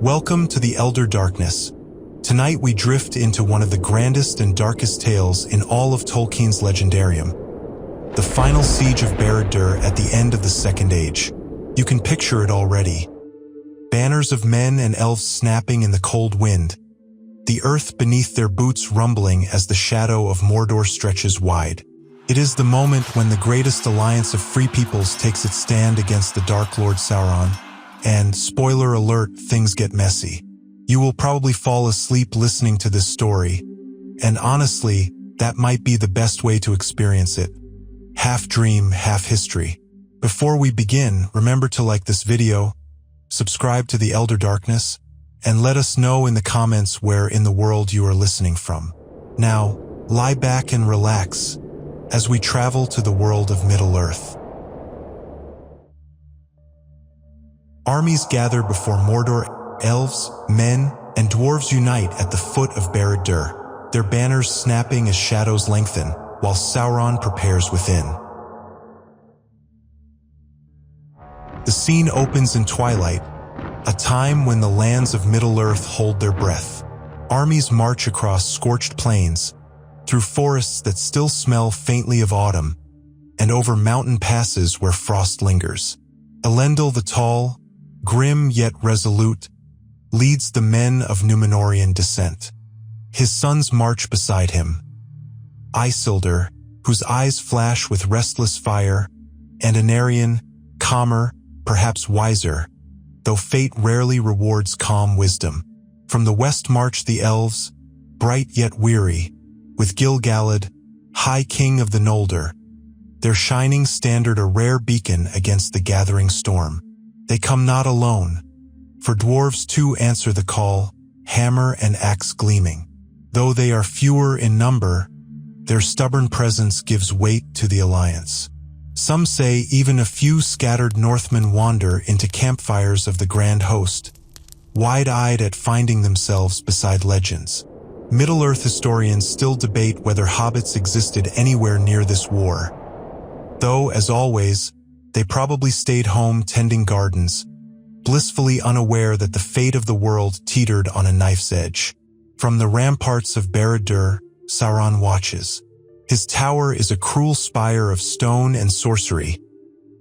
Welcome to the Elder Darkness. Tonight we drift into one of the grandest and darkest tales in all of Tolkien's legendarium. The final Siege of Barad-dûr at the end of the Second Age. You can picture it already. Banners of men and elves snapping in the cold wind. The earth beneath their boots rumbling as the shadow of Mordor stretches wide. It is the moment when the greatest alliance of free peoples takes its stand against the Dark Lord Sauron. And, spoiler alert, things get messy. You will probably fall asleep listening to this story. And honestly, that might be the best way to experience it. Half dream, half history. Before we begin, remember to like this video, subscribe to the Elder Darkness, and let us know in the comments where in the world you are listening from. Now, lie back and relax as we travel to the world of Middle-earth. Armies gather before Mordor. Elves, men, and dwarves unite at the foot of Barad-dûr, their banners snapping as shadows lengthen, while Sauron prepares within. The scene opens in twilight, a time when the lands of Middle-earth hold their breath. Armies march across scorched plains, through forests that still smell faintly of autumn, and over mountain passes where frost lingers. Elendil the Tall, grim yet resolute, leads the men of Númenórean descent. His sons march beside him. Isildur, whose eyes flash with restless fire, and Anarion, calmer, perhaps wiser, though fate rarely rewards calm wisdom. From the west march the Elves, bright yet weary, with Gil-galad, High King of the Ñoldor, their shining standard a rare beacon against the gathering storm. They come not alone, for dwarves too answer the call, hammer and axe gleaming. Though they are fewer in number, their stubborn presence gives weight to the alliance. Some say even a few scattered Northmen wander into campfires of the grand host, wide-eyed at finding themselves beside legends. Middle-earth historians still debate whether hobbits existed anywhere near this war. Though, as always, they probably stayed home tending gardens, blissfully unaware that the fate of the world teetered on a knife's edge. From the ramparts of Barad-dûr, Sauron watches. His tower is a cruel spire of stone and sorcery,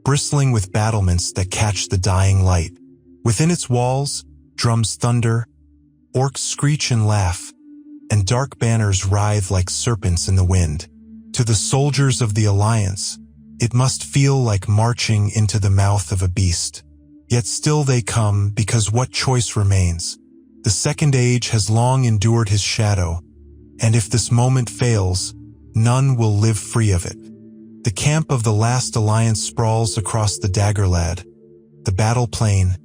bristling with battlements that catch the dying light. Within its walls, drums thunder, orcs screech and laugh, and dark banners writhe like serpents in the wind. To the soldiers of the Alliance, it must feel like marching into the mouth of a beast. Yet still they come, because what choice remains? The Second Age has long endured his shadow, and if this moment fails, none will live free of it. The camp of the last alliance sprawls across the Dagorlad, the battle plain,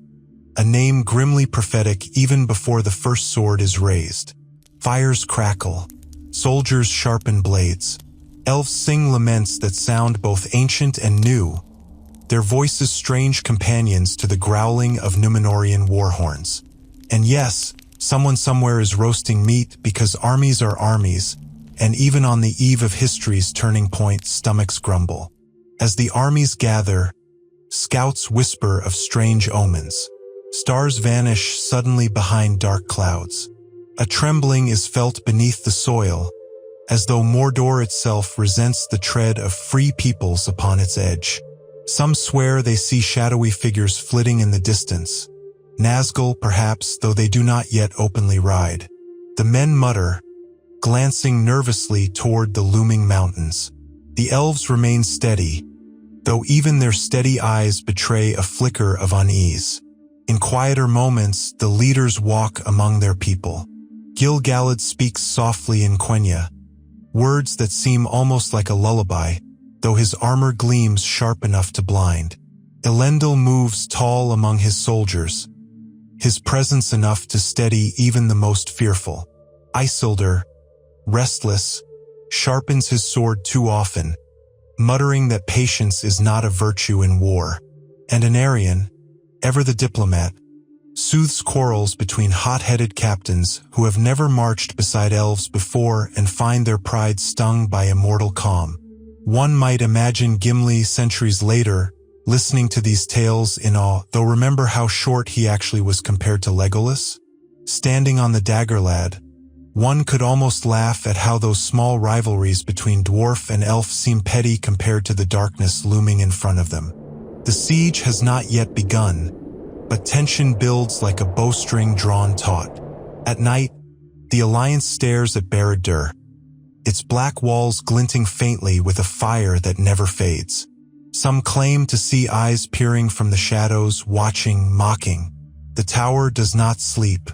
a name grimly prophetic even before the first sword is raised. Fires crackle, soldiers sharpen blades, elves sing laments that sound both ancient and new, their voices strange companions to the growling of Númenórean war horns. And yes, someone somewhere is roasting meat because armies are armies, and even on the eve of history's turning point, stomachs grumble. As the armies gather, scouts whisper of strange omens. Stars vanish suddenly behind dark clouds. A trembling is felt beneath the soil, as though Mordor itself resents the tread of free peoples upon its edge. Some swear they see shadowy figures flitting in the distance. Nazgul, perhaps, though they do not yet openly ride. The men mutter, glancing nervously toward the looming mountains. The elves remain steady, though even their steady eyes betray a flicker of unease. In quieter moments, the leaders walk among their people. Gil-galad speaks softly in Quenya, words that seem almost like a lullaby, though his armor gleams sharp enough to blind. Elendil moves tall among his soldiers, his presence enough to steady even the most fearful. Isildur, restless, sharpens his sword too often, muttering that patience is not a virtue in war. And Anarion, ever the diplomat, soothes quarrels between hot-headed captains who have never marched beside elves before and find their pride stung by immortal calm. One might imagine Gimli centuries later, listening to these tales in awe, though remember how short he actually was compared to Legolas? Standing on the Dagger-lad, one could almost laugh at how those small rivalries between dwarf and elf seem petty compared to the darkness looming in front of them. The siege has not yet begun, but tension builds like a bowstring drawn taut. At night, the Alliance stares at Barad-dûr, its black walls glinting faintly with a fire that never fades. Some claim to see eyes peering from the shadows, watching, mocking. The tower does not sleep.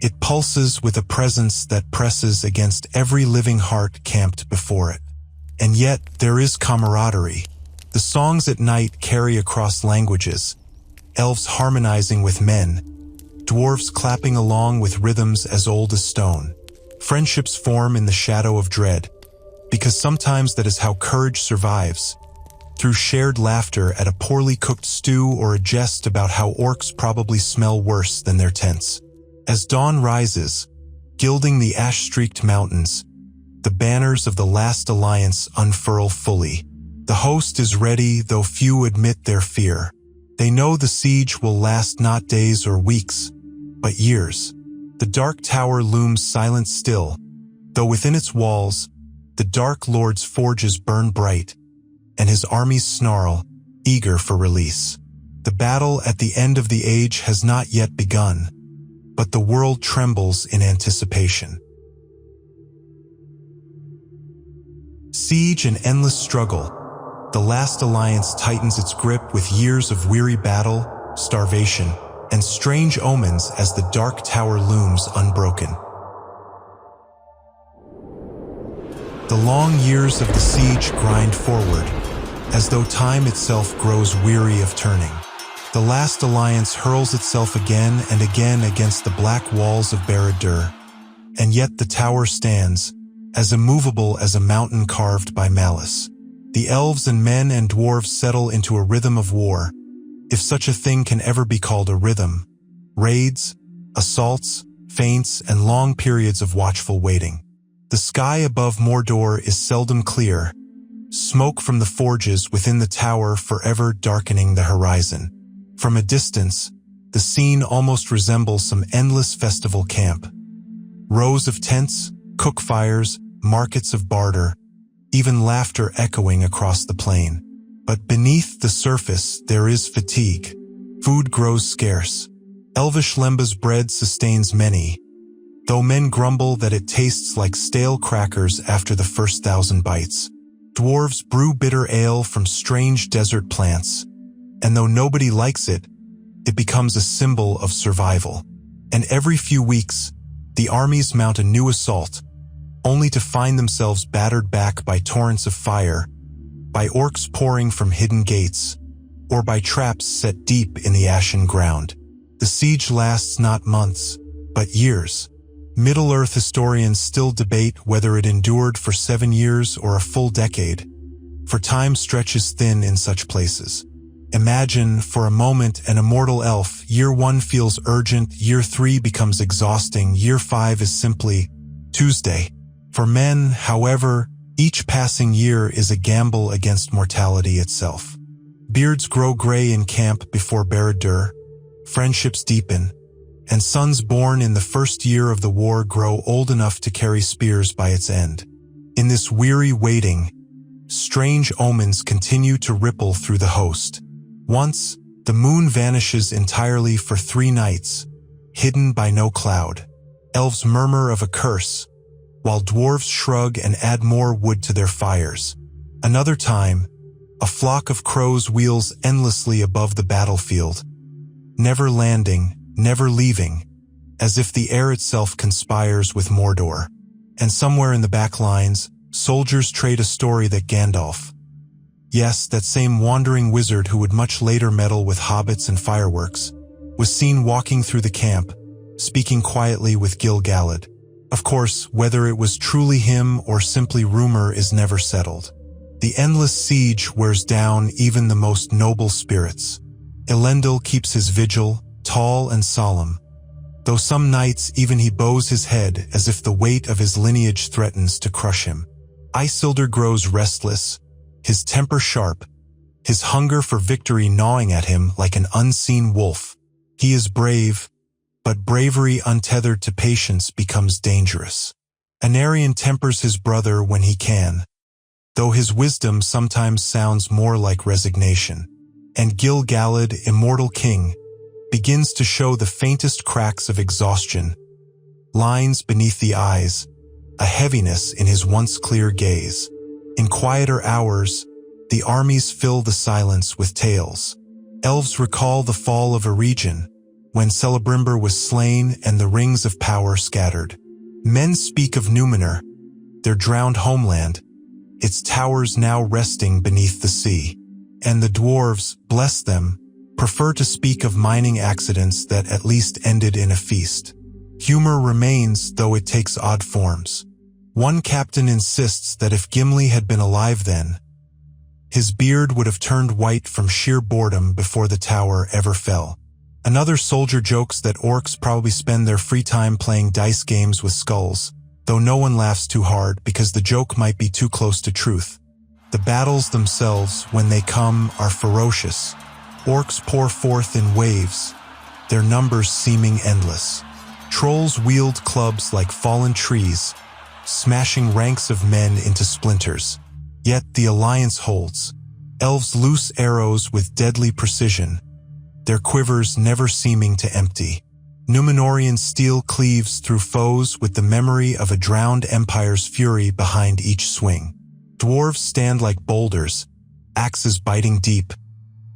It pulses with a presence that presses against every living heart camped before it. And yet, there is camaraderie. The songs at night carry across languages, elves harmonizing with men, dwarves clapping along with rhythms as old as stone. Friendships form in the shadow of dread, because sometimes that is how courage survives, through shared laughter at a poorly cooked stew or a jest about how orcs probably smell worse than their tents. As dawn rises, gilding the ash-streaked mountains, the banners of the last alliance unfurl fully. The host is ready, though few admit their fear. They know the siege will last not days or weeks, but years. The dark tower looms silent still, though within its walls, the Dark Lord's forges burn bright, and his armies snarl, eager for release. The battle at the end of the age has not yet begun, but the world trembles in anticipation. Siege and endless struggle. The last alliance tightens its grip with years of weary battle, starvation, and strange omens as the dark tower looms unbroken. The long years of the siege grind forward, as though time itself grows weary of turning. The last alliance hurls itself again and again against the black walls of Barad-dûr, and yet the tower stands, as immovable as a mountain carved by malice. The elves and men and dwarves settle into a rhythm of war, if such a thing can ever be called a rhythm. Raids, assaults, feints, and long periods of watchful waiting. The sky above Mordor is seldom clear, smoke from the forges within the tower forever darkening the horizon. From a distance, the scene almost resembles some endless festival camp. Rows of tents, cook fires, markets of barter, even laughter echoing across the plain. But beneath the surface there is fatigue. Food grows scarce. Elvish Lemba's bread sustains many, though men grumble that it tastes like stale crackers after the first 1,000 bites. Dwarves brew bitter ale from strange desert plants, and though nobody likes it, it becomes a symbol of survival. And every few weeks, the armies mount a new assault, only to find themselves battered back by torrents of fire, by orcs pouring from hidden gates, or by traps set deep in the ashen ground. The siege lasts not months, but years. Middle-earth historians still debate whether it endured for 7 years or a full decade, for time stretches thin in such places. Imagine, for a moment, an immortal elf. Year 1 feels urgent, year 3 becomes exhausting, year 5 is simply Tuesday. For men, however, each passing year is a gamble against mortality itself. Beards grow gray in camp before Barad-dûr, friendships deepen, and sons born in the first year of the war grow old enough to carry spears by its end. In this weary waiting, strange omens continue to ripple through the host. Once, the moon vanishes entirely for 3 nights, hidden by no cloud. Elves murmur of a curse, while dwarves shrug and add more wood to their fires. Another time, a flock of crows wheels endlessly above the battlefield, never landing, never leaving, as if the air itself conspires with Mordor. And somewhere in the back lines, soldiers trade a story that Gandalf, yes, that same wandering wizard who would much later meddle with hobbits and fireworks, was seen walking through the camp, speaking quietly with Gil-galad. Of course, whether it was truly him or simply rumor is never settled. The endless siege wears down even the most noble spirits. Elendil keeps his vigil, tall and solemn, though some nights even he bows his head as if the weight of his lineage threatens to crush him. Isildur grows restless, his temper sharp, his hunger for victory gnawing at him like an unseen wolf. He is brave, but bravery untethered to patience becomes dangerous. Anarion tempers his brother when he can, though his wisdom sometimes sounds more like resignation. And Gil-galad, immortal king, begins to show the faintest cracks of exhaustion, lines beneath the eyes, a heaviness in his once clear gaze. In quieter hours, the armies fill the silence with tales. Elves recall the fall of a region, when Celebrimbor was slain and the rings of power scattered. Men speak of Númenor, their drowned homeland, its towers now resting beneath the sea. And the dwarves, bless them, prefer to speak of mining accidents that at least ended in a feast. Humor remains, though it takes odd forms. One captain insists that if Gimli had been alive then, his beard would have turned white from sheer boredom before the tower ever fell. Another soldier jokes that orcs probably spend their free time playing dice games with skulls, though no one laughs too hard because the joke might be too close to truth. The battles themselves, when they come, are ferocious. Orcs pour forth in waves, their numbers seeming endless. Trolls wield clubs like fallen trees, smashing ranks of men into splinters. Yet the alliance holds. Elves loose arrows with deadly precision, their quivers never seeming to empty. Númenórean steel cleaves through foes with the memory of a drowned empire's fury behind each swing. Dwarves stand like boulders, axes biting deep,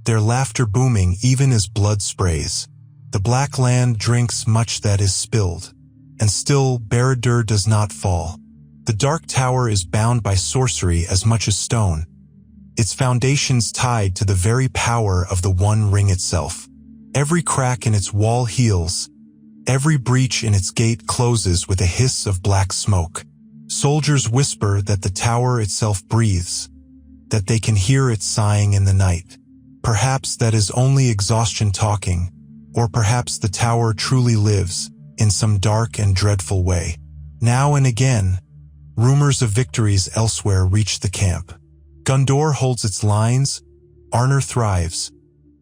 their laughter booming even as blood sprays. The black land drinks much that is spilled, and still Barad-dûr does not fall. The Dark Tower is bound by sorcery as much as stone, its foundations tied to the very power of the One Ring itself. Every crack in its wall heals, every breach in its gate closes with a hiss of black smoke. Soldiers whisper that the tower itself breathes, that they can hear it sighing in the night. Perhaps that is only exhaustion talking, or perhaps the tower truly lives in some dark and dreadful way. Now and again, rumors of victories elsewhere reach the camp. Gondor holds its lines, Arnor thrives,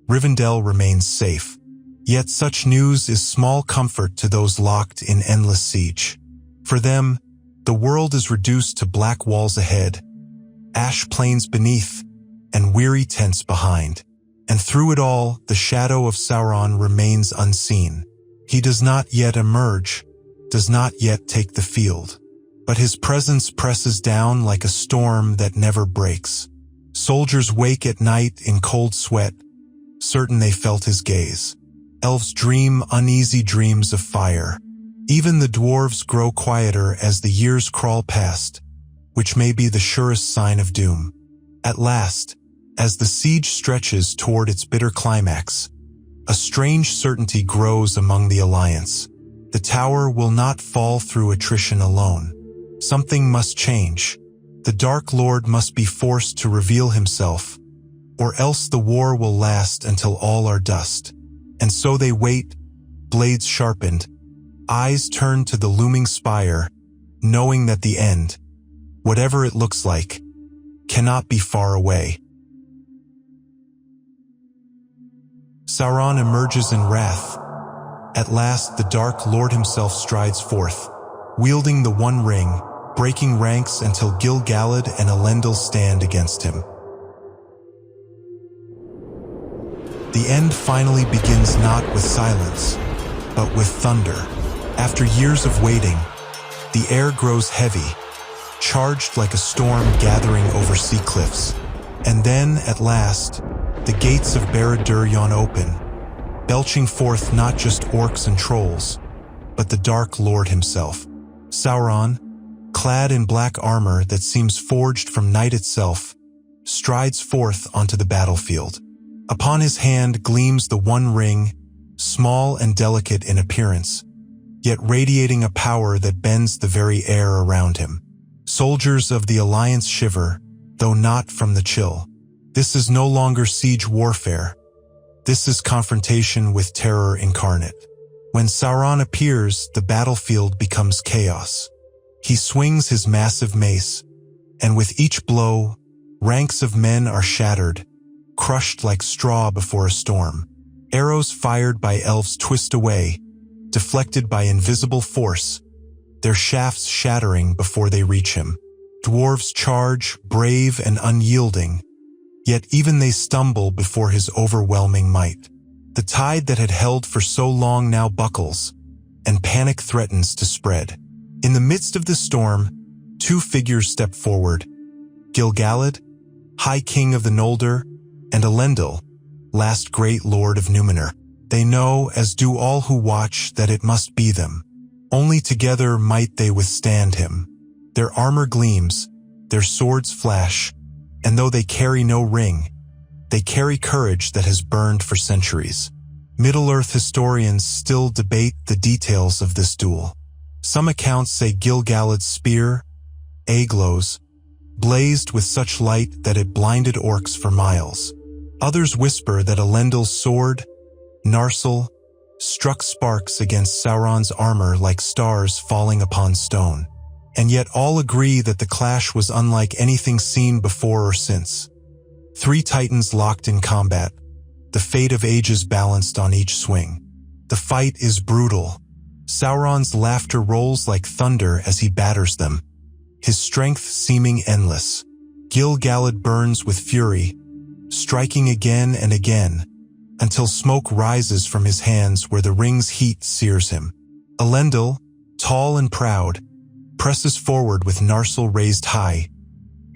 Rivendell remains safe. Yet such news is small comfort to those locked in endless siege. For them, the world is reduced to black walls ahead, ash plains beneath, and weary tents behind. And through it all, the shadow of Sauron remains unseen. He does not yet emerge, does not yet take the field. But his presence presses down like a storm that never breaks. Soldiers wake at night in cold sweat, certain they felt his gaze. Elves dream uneasy dreams of fire. Even the dwarves grow quieter as the years crawl past, which may be the surest sign of doom. At last, as the siege stretches toward its bitter climax, a strange certainty grows among the alliance. The tower will not fall through attrition alone. Something must change. The Dark Lord must be forced to reveal himself, or else the war will last until all are dust. And so they wait, blades sharpened, eyes turned to the looming spire, knowing that the end, whatever it looks like, cannot be far away. Sauron emerges in wrath. At last the Dark Lord himself strides forth, wielding the One Ring, breaking ranks until Gil-galad and Elendil stand against him. The end finally begins not with silence, but with thunder. After years of waiting, the air grows heavy, charged like a storm gathering over sea cliffs. And then, at last, the gates of Barad-dûr yawn open, belching forth not just orcs and trolls, but the Dark Lord himself. Sauron, clad in black armor that seems forged from night itself, strides forth onto the battlefield. Upon his hand gleams the One Ring, small and delicate in appearance, yet radiating a power that bends the very air around him. Soldiers of the Alliance shiver, though not from the chill. This is no longer siege warfare. This is confrontation with terror incarnate. When Sauron appears, the battlefield becomes chaos. He swings his massive mace, and with each blow, ranks of men are shattered, crushed like straw before a storm. Arrows fired by elves twist away, deflected by invisible force, their shafts shattering before they reach him. Dwarves charge, brave and unyielding, yet even they stumble before his overwhelming might. The tide that had held for so long now buckles, and panic threatens to spread. In the midst of the storm, two figures step forward: Gil-galad, High King of the Ñoldor, and Elendil, last great Lord of Númenor. They know, as do all who watch, that it must be them. Only together might they withstand him. Their armor gleams, their swords flash, and though they carry no ring, they carry courage that has burned for centuries. Middle-earth historians still debate the details of this duel. Some accounts say Gil-galad's spear, Aeglos, blazed with such light that it blinded orcs for miles. Others whisper that Elendil's sword, Narsil, struck sparks against Sauron's armor like stars falling upon stone. And yet all agree that the clash was unlike anything seen before or since. Three titans locked in combat, the fate of ages balanced on each swing. The fight is brutal. Sauron's laughter rolls like thunder as he batters them, his strength seeming endless. Gil-galad burns with fury, striking again and again, until smoke rises from his hands where the ring's heat sears him. Elendil, tall and proud, presses forward with Narsil raised high,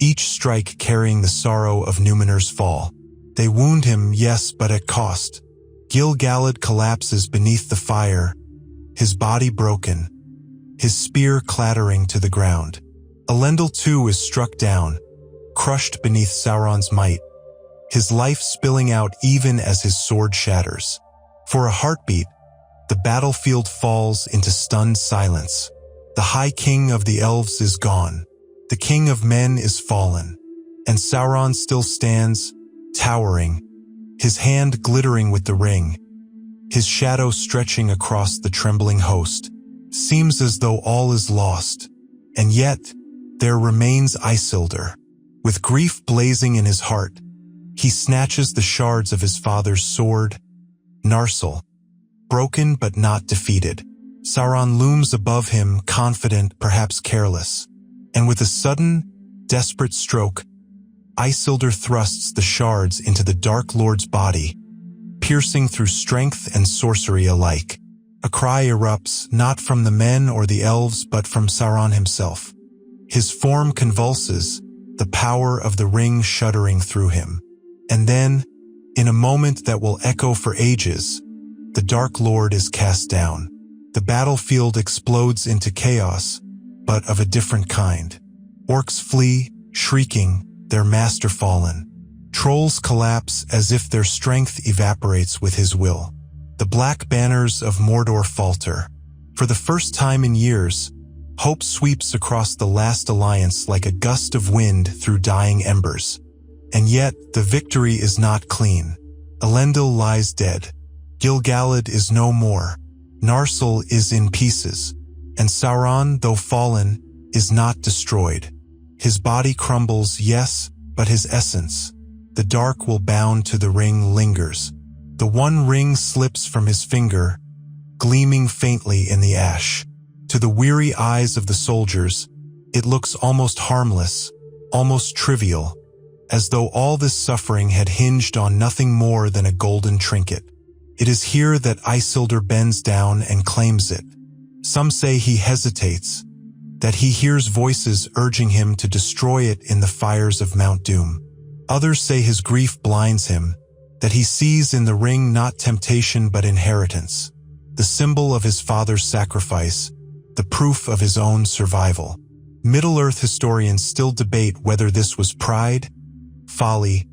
each strike carrying the sorrow of Númenor's fall. They wound him, yes, but at cost. Gil-galad collapses beneath the fire, his body broken, his spear clattering to the ground. Elendil too is struck down, crushed beneath Sauron's might, his life spilling out even as his sword shatters. For a heartbeat, the battlefield falls into stunned silence. The High King of the Elves is gone. The King of Men is fallen. And Sauron still stands, towering, his hand glittering with the ring, his shadow stretching across the trembling host. Seems as though all is lost. And yet, there remains Isildur. With grief blazing in his heart, he snatches the shards of his father's sword, Narsil, broken but not defeated. Sauron looms above him, confident, perhaps careless, and with a sudden, desperate stroke, Isildur thrusts the shards into the Dark Lord's body, piercing through strength and sorcery alike. A cry erupts, not from the men or the elves, but from Sauron himself. His form convulses, the power of the ring shuddering through him. And then, in a moment that will echo for ages, the Dark Lord is cast down. The battlefield explodes into chaos, but of a different kind. Orcs flee, shrieking, their master fallen. Trolls collapse as if their strength evaporates with his will. The black banners of Mordor falter. For the first time in years, hope sweeps across the last alliance like a gust of wind through dying embers. And yet, the victory is not clean. Elendil lies dead. Gil-galad is no more. Narsil is in pieces. And Sauron, though fallen, is not destroyed. His body crumbles, yes, but his essence, the dark will bound to the ring, lingers. The one ring slips from his finger, gleaming faintly in the ash. To the weary eyes of the soldiers, it looks almost harmless, almost trivial, as though all this suffering had hinged on nothing more than a golden trinket. It is here that Isildur bends down and claims it. Some say he hesitates, that he hears voices urging him to destroy it in the fires of Mount Doom. Others say his grief blinds him, that he sees in the ring not temptation but inheritance, the symbol of his father's sacrifice, the proof of his own survival. Middle-earth historians still debate whether this was pride, folly,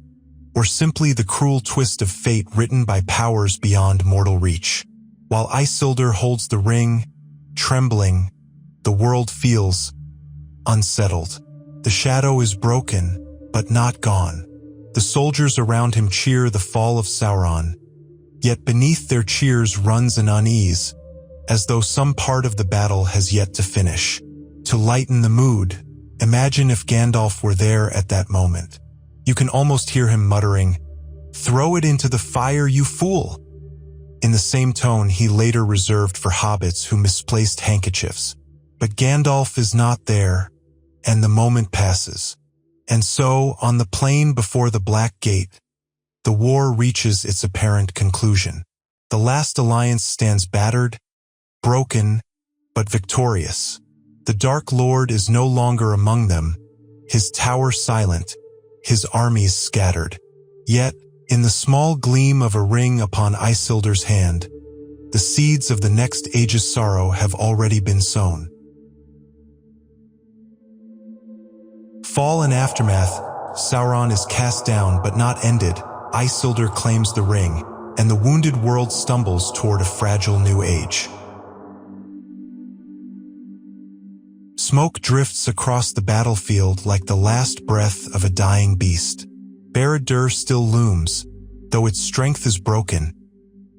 or simply the cruel twist of fate written by powers beyond mortal reach. While Isildur holds the ring, trembling, the world feels unsettled. The shadow is broken, but not gone. The soldiers around him cheer the fall of Sauron, yet beneath their cheers runs an unease, as though some part of the battle has yet to finish. To lighten the mood, imagine if Gandalf were there at that moment. You can almost hear him muttering, "Throw it into the fire, you fool!" In the same tone he later reserved for hobbits who misplaced handkerchiefs. But Gandalf is not there, and the moment passes. And so, on the plain before the Black Gate, the war reaches its apparent conclusion. The last alliance stands battered, broken, but victorious. The Dark Lord is no longer among them, his tower silent, his armies scattered. Yet, in the small gleam of a ring upon Isildur's hand, the seeds of the next age's sorrow have already been sown. Fall and aftermath. Sauron is cast down but not ended. Isildur claims the ring, and the wounded world stumbles toward a fragile new age. Smoke drifts across the battlefield like the last breath of a dying beast. Barad-dûr still looms, though its strength is broken,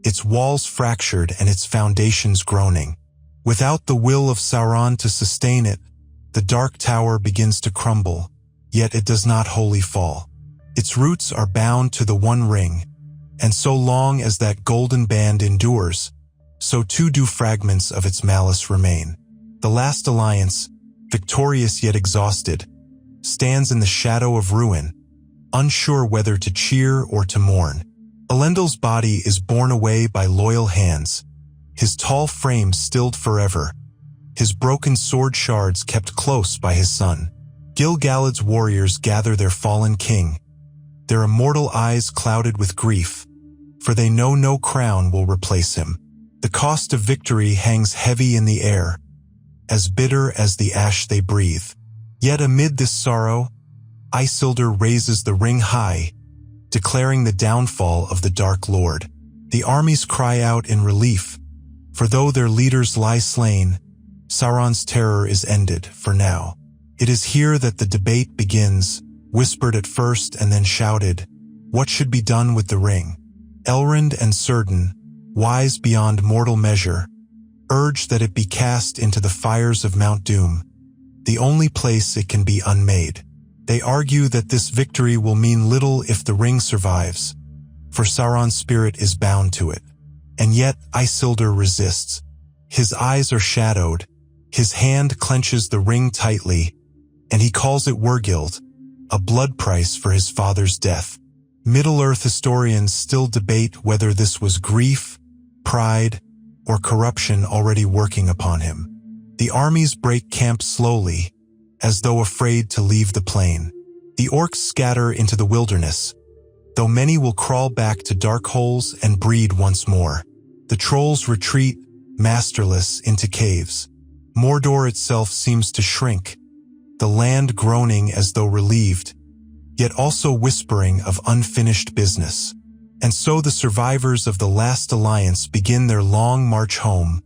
its walls fractured and its foundations groaning. Without the will of Sauron to sustain it, the Dark Tower begins to crumble, yet it does not wholly fall. Its roots are bound to the One Ring, and so long as that golden band endures, so too do fragments of its malice remain. The last alliance, victorious yet exhausted, stands in the shadow of ruin, unsure whether to cheer or to mourn. Elendil's body is borne away by loyal hands, his tall frame stilled forever, his broken sword shards kept close by his son. Gil-galad's warriors gather their fallen king, their immortal eyes clouded with grief, for they know no crown will replace him. The cost of victory hangs heavy in the air, as bitter as the ash they breathe. Yet amid this sorrow, Isildur raises the ring high, declaring the downfall of the Dark Lord. The armies cry out in relief, for though their leaders lie slain, Sauron's terror is ended for now. It is here that the debate begins, whispered at first and then shouted. What should be done with the ring? Elrond and Círdan, wise beyond mortal measure, urge that it be cast into the fires of Mount Doom, the only place it can be unmade. They argue that this victory will mean little if the ring survives, for Sauron's spirit is bound to it. And yet Isildur resists. His eyes are shadowed, his hand clenches the ring tightly, and he calls it Wergild, a blood price for his father's death. Middle-earth historians still debate whether this was grief, pride, or corruption already working upon him. The armies break camp slowly, as though afraid to leave the plain. The orcs scatter into the wilderness, though many will crawl back to dark holes and breed once more. The trolls retreat, masterless, into caves. Mordor itself seems to shrink, the land groaning as though relieved, yet also whispering of unfinished business. And so the survivors of the last alliance begin their long march home,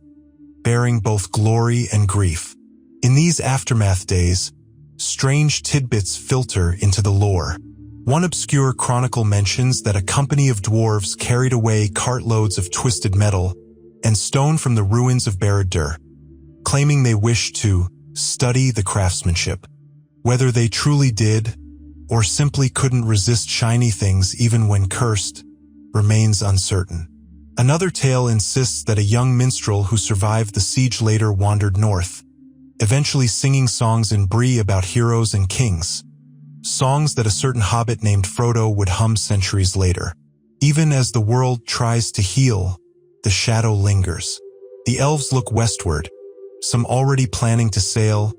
bearing both glory and grief. In these aftermath days, strange tidbits filter into the lore. One obscure chronicle mentions that a company of dwarves carried away cartloads of twisted metal and stone from the ruins of Barad-dûr, claiming they wished to study the craftsmanship. Whether they truly did, or simply couldn't resist shiny things even when cursed, remains uncertain. Another tale insists that a young minstrel who survived the siege later wandered north, eventually singing songs in Bree about heroes and kings, songs that a certain hobbit named Frodo would hum centuries later. Even as the world tries to heal, the shadow lingers. The elves look westward, some already planning to sail,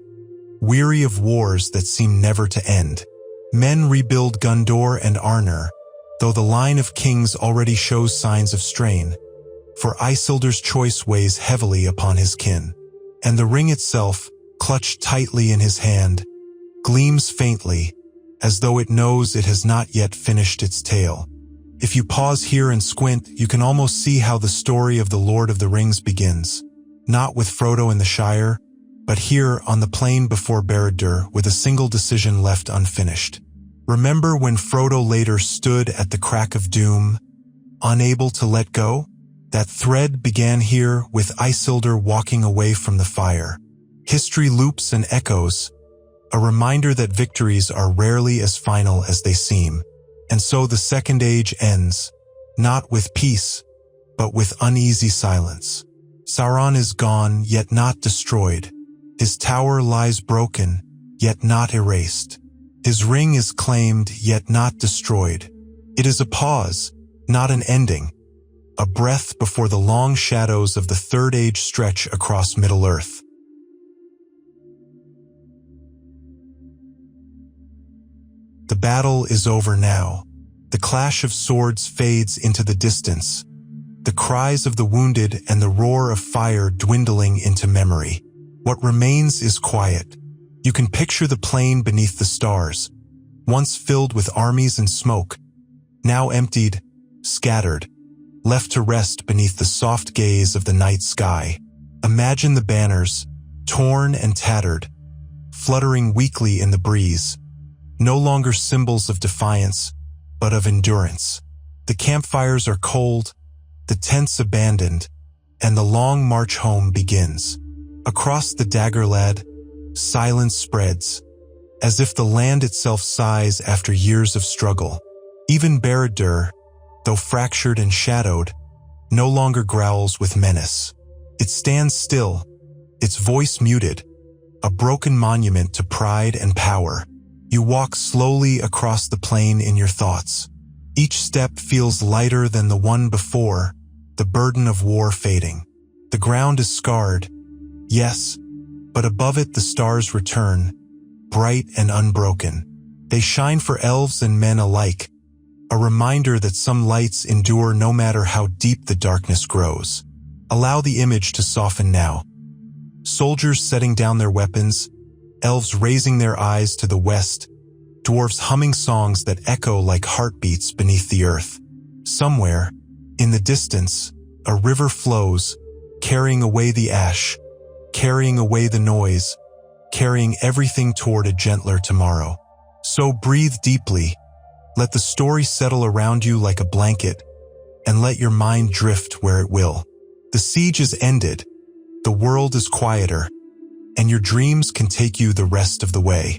weary of wars that seem never to end. Men rebuild Gondor and Arnor, though the line of kings already shows signs of strain, for Isildur's choice weighs heavily upon his kin. And the ring itself, clutched tightly in his hand, gleams faintly, as though it knows it has not yet finished its tale. If you pause here and squint, you can almost see how the story of the Lord of the Rings begins, not with Frodo in the Shire, but here on the plain before Barad-dûr with a single decision left unfinished. Remember when Frodo later stood at the crack of doom, unable to let go? That thread began here with Isildur walking away from the fire. History loops and echoes, a reminder that victories are rarely as final as they seem. And so the Second Age ends, not with peace, but with uneasy silence. Sauron is gone, yet not destroyed. His tower lies broken, yet not erased. His ring is claimed, yet not destroyed. It is a pause, not an ending, a breath before the long shadows of the Third Age stretch across Middle-earth. The battle is over now. The clash of swords fades into the distance, the cries of the wounded and the roar of fire dwindling into memory. What remains is quiet. You can picture the plain beneath the stars, once filled with armies and smoke, now emptied, scattered, left to rest beneath the soft gaze of the night sky. Imagine the banners, torn and tattered, fluttering weakly in the breeze, no longer symbols of defiance, but of endurance. The campfires are cold, the tents abandoned, and the long march home begins. Across the Gil-galad, silence spreads, as if the land itself sighs after years of struggle. Even Barad-dûr, though fractured and shadowed, no longer growls with menace. It stands still, its voice muted, a broken monument to pride and power. You walk slowly across the plain in your thoughts. Each step feels lighter than the one before, the burden of war fading. The ground is scarred, yes, but above it the stars return, bright and unbroken. They shine for elves and men alike, a reminder that some lights endure no matter how deep the darkness grows. Allow the image to soften now. Soldiers setting down their weapons, elves raising their eyes to the west, dwarves humming songs that echo like heartbeats beneath the earth. Somewhere, in the distance, a river flows, carrying away the ash, carrying away the noise, carrying everything toward a gentler tomorrow. So breathe deeply, let the story settle around you like a blanket, and let your mind drift where it will. The siege is ended, the world is quieter, and your dreams can take you the rest of the way.